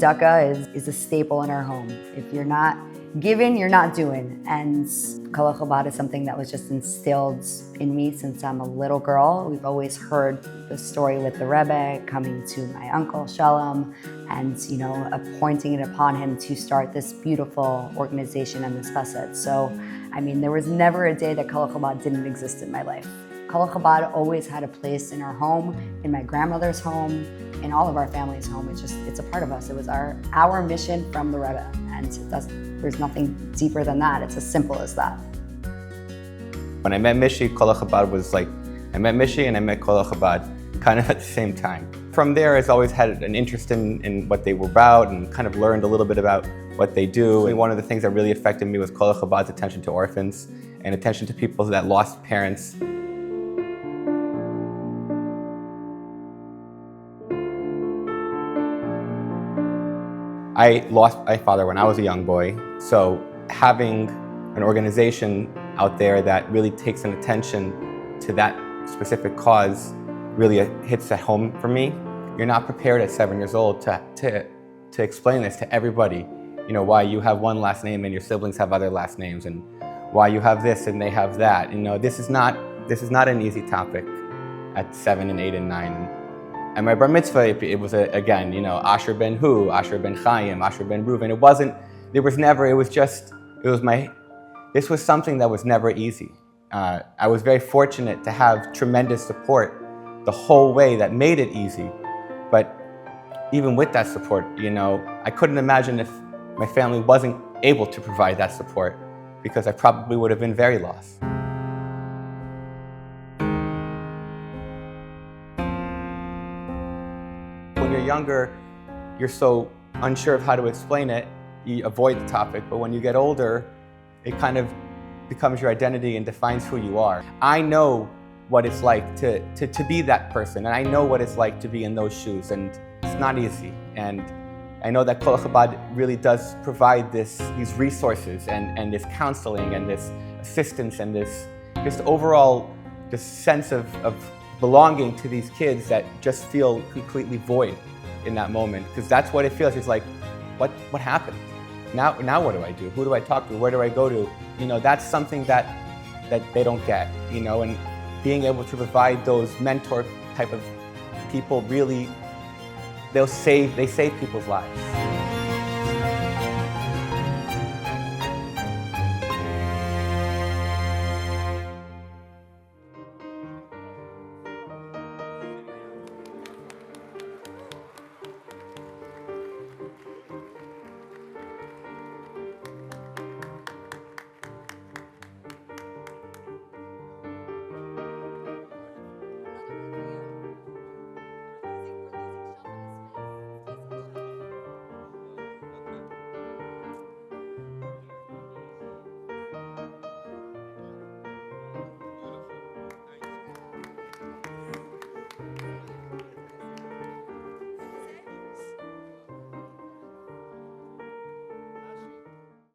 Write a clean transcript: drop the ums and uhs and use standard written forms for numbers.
tzedakah is a staple in our home. If you're not giving, you're not doing. And Colel Chabad is something that was just instilled in me since I'm a little girl. We've always heard the story with the Rebbe coming to my uncle Shalom and, appointing it upon him to start this beautiful organization and this chesed. So, there was never a day that Colel Chabad didn't exist in my life. Colel Chabad always had a place in our home, in my grandmother's home, in all of our family's home. It's a part of us. It was our mission from the Rebbe, and there's nothing deeper than that. It's as simple as that. When I met Mishy, Colel Chabad was like, I met Mishy and I met Colel Chabad kind of at the same time. From there, I've always had an interest in what they were about and kind of learned a little bit about what they do. And one of the things that really affected me was Colel Chabad's attention to orphans and attention to people that lost parents. I lost my father when I was a young boy, so having an organization out there that really takes an attention to that specific cause really hits at home for me. You're not prepared at 7 years old to explain this to everybody, why you have one last name and your siblings have other last names, and why you have this and they have that. This is not an easy topic at 7 and 8 and 9. And my bar mitzvah, it was again, Asher ben Hu, Asher ben Chaim, Asher ben Reuven. This was something that was never easy. I was very fortunate to have tremendous support the whole way that made it easy. But even with that support, I couldn't imagine if my family wasn't able to provide that support, because I probably would have been very lost. When you're younger, you're so unsure of how to explain it, you avoid the topic. But when you get older, it kind of becomes your identity and defines who you are. I know what it's like to be that person, and I know what it's like to be in those shoes, and it's not easy. And I know that Colel Chabad really does provide these resources and this counseling and this assistance and this just overall this sense of belonging to these kids that just feel completely void in that moment, because that's what it feels. It's like, what happened? Now what do I do? Who do I talk to? Where do I go to? That's something that they don't get. And being able to provide those mentor type of people, really, they save people's lives.